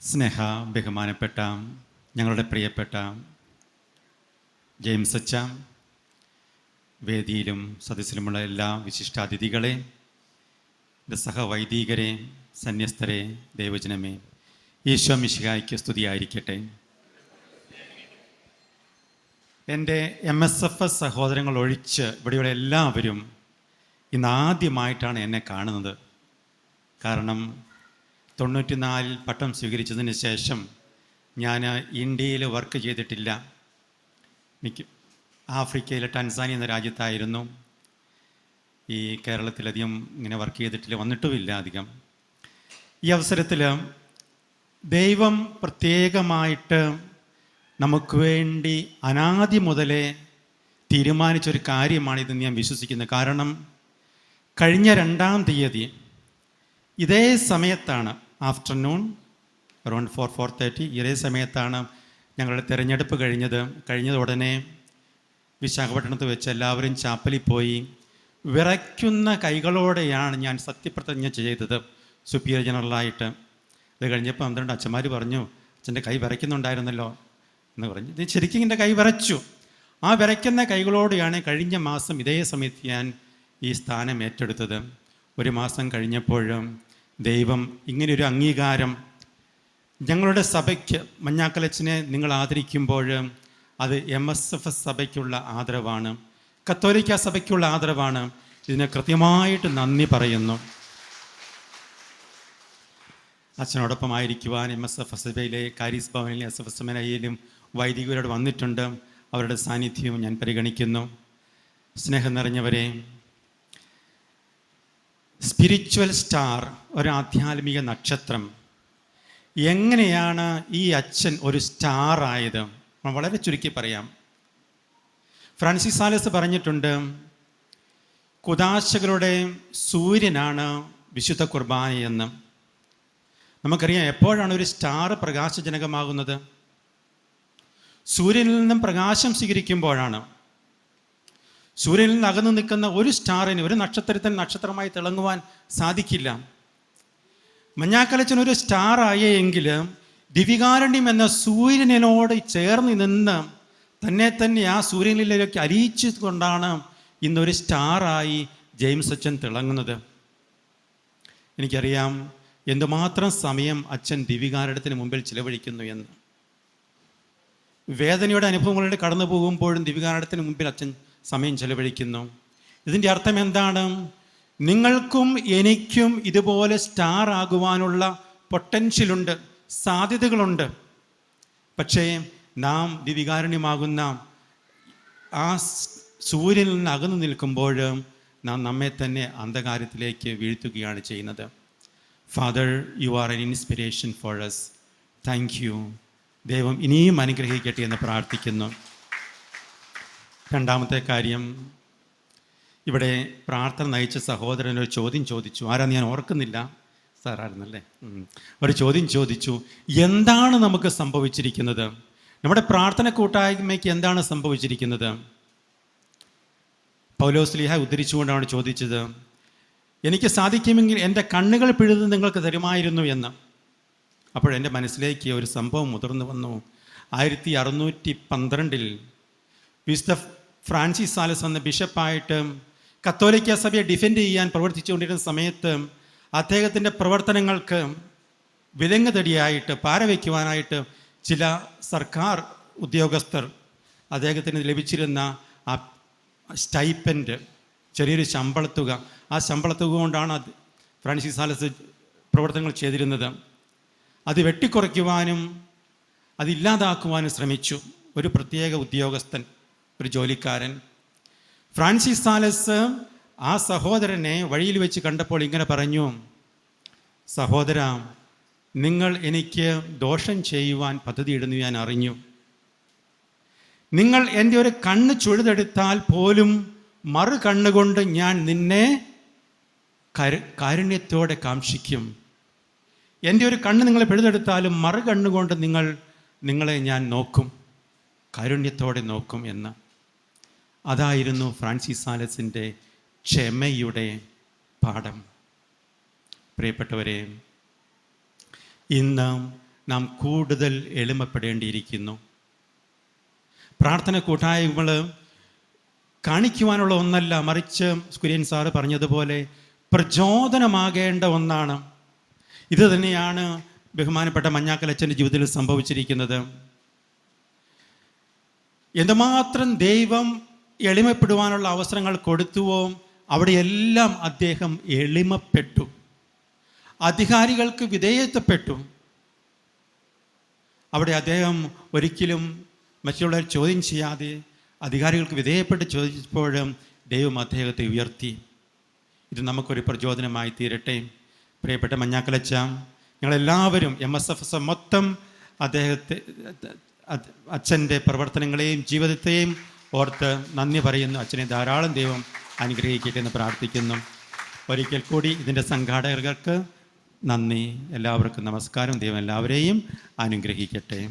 സ്നേഹ ബഹുമാനപ്പെട്ട ഞങ്ങളുടെ പ്രിയപ്പെട്ട ജെയിംസ് അച്ച, വേദിയിലും സദസ്സിലുമുള്ള എല്ലാ വിശിഷ്ടാതിഥികളെ, എൻ്റെ സഹവൈദികരെ, സന്യസ്തരെ, ദൈവജനമേ, ഈശോ മിശിഹായ്ക്ക് സ്തുതിയായിരിക്കട്ടെ. എൻ്റെ MSFS സഹോദരങ്ങൾ ഒഴിച്ച് ഇവിടെയുള്ള എല്ലാവരും ഇന്നാദ്യമായിട്ടാണ് എന്നെ കാണുന്നത്. കാരണം 94 പട്ടം സ്വീകരിച്ചതിന് ശേഷം ഞാൻ ഇന്ത്യയിൽ വർക്ക് ചെയ്തിട്ടില്ല. എനിക്ക് ആഫ്രിക്കയിലെ ടാൻസാനിയ എന്ന രാജ്യത്തായിരുന്നു. ഈ കേരളത്തിലധികം ഇങ്ങനെ വർക്ക് ചെയ്തിട്ടില്ല, വന്നിട്ടുമില്ല അധികം. ഈ അവസരത്തിൽ ദൈവം പ്രത്യേകമായിട്ട് നമുക്ക് വേണ്ടി അനാദി മുതലേ തീരുമാനിച്ചൊരു കാര്യമാണിതെന്ന് ഞാൻ വിശ്വസിക്കുന്നത്. കാരണം കഴിഞ്ഞ 2-ാം തീയതി ഇതേ സമയത്താണ്, ആഫ്റ്റർനൂൺ അറൗണ്ട് 4-4:30 ഇതേ സമയത്താണ് ഞങ്ങളുടെ തിരഞ്ഞെടുപ്പ് കഴിഞ്ഞത് ഉടനെ വിശാഖപട്ടണത്ത് വെച്ച് എല്ലാവരും ചാപ്പലിൽ പോയി വിറയ്ക്കുന്ന കൈകളോടെയാണ് ഞാൻ സത്യപ്രതിജ്ഞ ചെയ്തത്, സുപ്പീരിയർ ജനറലായിട്ട്. ഇത് കഴിഞ്ഞപ്പോൾ 12 അച്ഛന്മാർ പറഞ്ഞു, അച്ഛൻ്റെ കൈ വിറയ്ക്കുന്നുണ്ടായിരുന്നല്ലോ എന്ന് പറഞ്ഞു. ഇത് ശരിക്കും എൻ്റെ കൈ വിറച്ചു. ആ വിറയ്ക്കുന്ന കൈകളോടെയാണ് കഴിഞ്ഞ മാസം ഇതേ സമയത്ത് ഞാൻ ഈ സ്ഥാനം ഏറ്റെടുത്തത്. 1 മാസം കഴിഞ്ഞപ്പോഴും ദൈവം ഇങ്ങനെയൊരു അംഗീകാരം ഞങ്ങളുടെ സഭയ്ക്ക്, മഞ്ഞാക്കലച്ചനെ നിങ്ങൾ ആദരിക്കുമ്പോൾ അത് MSFS സഭയ്ക്കുള്ള ആദരവാണ്, കത്തോലിക്ക സഭയ്ക്കുള്ള ആദരവാണ്. ഇതിന് കൃത്യമായിട്ട് നന്ദി പറയുന്നു. അച്ഛനോടൊപ്പം ആയിരിക്കുവാൻ MSFS സഭയിലെ കാരീസ് ഭവനിലെ SFS സെമിനാരിയിലും വൈദികരോട് വന്നിട്ടുണ്ട്. അവരുടെ സാന്നിധ്യവും ഞാൻ പരിഗണിക്കുന്നു. സ്നേഹം നിറഞ്ഞവരെ, സ്പിരിച്വൽ സ്റ്റാർ, ഒരു ആധ്യാത്മിക നക്ഷത്രം, എങ്ങനെയാണ് ഈ അച്ഛൻ ഒരു സ്റ്റാർ ആയത്? വളരെ ചുരുക്കി പറയാം. ഫ്രാൻസിസ് സാലസ് പറഞ്ഞിട്ടുണ്ട്, കുദാശകളുടെ സൂര്യനാണ് വിശുദ്ധ കുർബാനയെന്ന്. നമുക്കറിയാം, എപ്പോഴാണ് ഒരു സ്റ്റാർ പ്രകാശജനകമാകുന്നത്? സൂര്യനിൽ നിന്നും പ്രകാശം സ്വീകരിക്കുമ്പോഴാണ്. സൂര്യനിൽ നിന്ന് അകന്നു നിൽക്കുന്ന ഒരു സ്റ്റാറിന്, ഒരു നക്ഷത്രത്തിന് നക്ഷത്രമായി തിളങ്ങുവാൻ സാധിക്കില്ല. മഞ്ഞാക്കലച്ചൻ ഒരു സ്റ്റാർ ആയെങ്കിൽ ദിവികാരുണ്യം എന്ന സൂര്യനോട് ചേർന്ന് നിന്ന് തന്നെ ആ സൂര്യനിലേക്ക് അലിയിച്ചു കൊണ്ടാണ് ഇന്നൊരു സ്റ്റാറായി ജെയിംസ് അച്ഛൻ തിളങ്ങുന്നത്. എനിക്കറിയാം എന്തുമാത്രം സമയം അച്ഛൻ ദിവികാരുണ്യത്തിന് മുമ്പിൽ ചിലവഴിക്കുന്നു എന്ന്. വേദനയുടെ അനുഭവങ്ങളുടെ കടന്നു പോകുമ്പോഴും ദിവികാരുണ്യത്തിന് മുമ്പിൽ അച്ഛൻ സമയം ചെലവഴിക്കുന്നു. ഇതിൻ്റെ അർത്ഥം എന്താണ്? നിങ്ങൾക്കും എനിക്കും ഇതുപോലെ സ്റ്റാർ ആകുവാനുള്ള പൊട്ടൻഷ്യലുണ്ട്, സാധ്യതകളുണ്ട്. പക്ഷേ നാം ദിവികാരുണ്യമാകുന്ന ആ സൂര്യനിൽ നിന്ന് അകന്നു നിൽക്കുമ്പോൾ നാം നമ്മെ തന്നെ അന്ധകാരത്തിലേക്ക് വീഴ്ത്തുകയാണ് ചെയ്യുന്നത്. Father, you are an inspiration for us. Thank you. ദൈവം ഇനിയും അനുഗ്രഹിക്കട്ടെ എന്ന് പ്രാർത്ഥിക്കുന്നു. രണ്ടാമത്തെ കാര്യം, ഇവിടെ പ്രാർത്ഥന നയിച്ച സഹോദരൻ ഒരു ചോദ്യം ചോദിച്ചു. ആരാന്ന് ഞാൻ ഓർക്കുന്നില്ല, സാറായിരുന്നല്ലേ. ഒരു ചോദ്യം ചോദിച്ചു, എന്താണ് നമുക്ക് സംഭവിച്ചിരിക്കുന്നത്? നമ്മുടെ പ്രാർത്ഥന കൂട്ടായ്മയ്ക്ക് എന്താണ് സംഭവിച്ചിരിക്കുന്നത്? പൗലോസ്ലീഹ ഉദ്ധരിച്ചുകൊണ്ടാണ് ചോദിച്ചത്, എനിക്ക് സാധിക്കുമെങ്കിൽ എൻ്റെ കണ്ണുകൾ പിഴുത് നിങ്ങൾക്ക് തരുമായിരുന്നു എന്ന്. അപ്പോഴെൻ്റെ മനസ്സിലേക്ക് ഒരു സംഭവം മുതിർന്നു വന്നു. 1612 വിശുദ്ധ ഫ്രാൻസിസ് സാലസ് എന്ന ബിഷപ്പായിട്ട് കത്തോലിക്ക സഭയെ ഡിഫെൻഡ് ചെയ്യാൻ പ്രവർത്തിച്ചുകൊണ്ടിരുന്ന സമയത്ത് അദ്ദേഹത്തിൻ്റെ പ്രവർത്തനങ്ങൾക്ക് വിലങ്ങുതടിയായിട്ട്, പാരവയ്ക്കുവാനായിട്ട് ചില സർക്കാർ ഉദ്യോഗസ്ഥർ അദ്ദേഹത്തിന് ലഭിച്ചിരുന്ന ആ സ്റ്റൈപ്പൻഡ്, ചെറിയൊരു ശമ്പളത്തുക, ആ ശമ്പളത്തുക കൊണ്ടാണ് ഫ്രാൻസിസ് സാലസ് പ്രവർത്തനങ്ങൾ ചെയ്തിരുന്നത്. അത് വെട്ടിക്കുറയ്ക്കുവാനും അതില്ലാതാക്കുവാനും ശ്രമിച്ചു ഒരു പ്രത്യേക ഉദ്യോഗസ്ഥൻ, ഒരു ജോലിക്കാരൻ. ഫ്രാൻസിസ് സാലസ് ആ സഹോദരനെ വഴിയിൽ വെച്ച് കണ്ടപ്പോൾ ഇങ്ങനെ പറഞ്ഞു, സഹോദര, നിങ്ങൾ എനിക്ക് ദോഷം ചെയ്യുവാൻ പദ്ധതിയിടുന്നു ഞാൻ അറിഞ്ഞു. നിങ്ങൾ എൻ്റെ ഒരു കണ്ണ് ചുഴുതെടുത്താൽ പോലും മറു കണ്ണുകൊണ്ട് ഞാൻ നിന്നെ കാരുണ്യത്തോടെ കാംക്ഷിക്കും. എൻ്റെ ഒരു കണ്ണ് നിങ്ങളെ പിഴുതെടുത്താലും മറു കണ്ണുകൊണ്ട് നിങ്ങളെ ഞാൻ നോക്കും, കാരുണ്യത്തോടെ നോക്കും എന്ന്. അതായിരുന്നു ഫ്രാൻസിസ് സാലസിൻ്റെ ക്ഷമയുടെ പാഠം. പ്രിയപ്പെട്ടവരെ, ഇന്ന് നാം കൂടുതൽ എളിമപ്പെടേണ്ടിയിരിക്കുന്നു. പ്രാർത്ഥന കൂട്ടായ്മകൾ കാണിക്കുവാനുള്ള ഒന്നല്ല, മറിച്ച് കുര്യൻ സാറ് പറഞ്ഞതുപോലെ പ്രചോദനമാകേണ്ട ഒന്നാണ്. ഇത് തന്നെയാണ് ബഹുമാനപ്പെട്ട മഞ്ഞാക്കലച്ചൻ്റെ ജീവിതത്തിൽ സംഭവിച്ചിരിക്കുന്നത്. എന്തുമാത്രം ദൈവം എളിമപ്പെടുവാനുള്ള അവസരങ്ങൾ കൊടുത്തുവോ അവിടെയെല്ലാം അദ്ദേഹം എളിമപ്പെട്ടു, അധികാരികൾക്ക് വിധേയത്വപ്പെട്ടു. അവിടെ അദ്ദേഹം ഒരിക്കലും മറ്റുള്ളവർ ചോദ്യം ചെയ്യാതെ അധികാരികൾക്ക് വിധേയപ്പെട്ട് ചോദിച്ചപ്പോഴും ദൈവം അദ്ദേഹത്തെ ഉയർത്തി. ഇത് നമുക്കൊരു പ്രചോദനമായി തീരട്ടെ. പ്രിയപ്പെട്ട മഞ്ഞാക്കലച്ച, ഞങ്ങളെല്ലാവരും MSFS മൊത്തം അദ്ദേഹത്തെ, അച്ഛൻ്റെ പ്രവർത്തനങ്ങളെയും ജീവിതത്തെയും ഓർത്ത് നന്ദി പറയുന്നു. അച്ഛനെ ധാരാളം ദൈവം അനുഗ്രഹിക്കട്ടെ എന്ന് പ്രാർത്ഥിക്കുന്നു. ഒരിക്കൽ കൂടി ഇതിൻ്റെ സംഘാടകർക്ക് നന്ദി. എല്ലാവർക്കും നമസ്കാരം. ദൈവം എല്ലാവരെയും അനുഗ്രഹിക്കട്ടെ.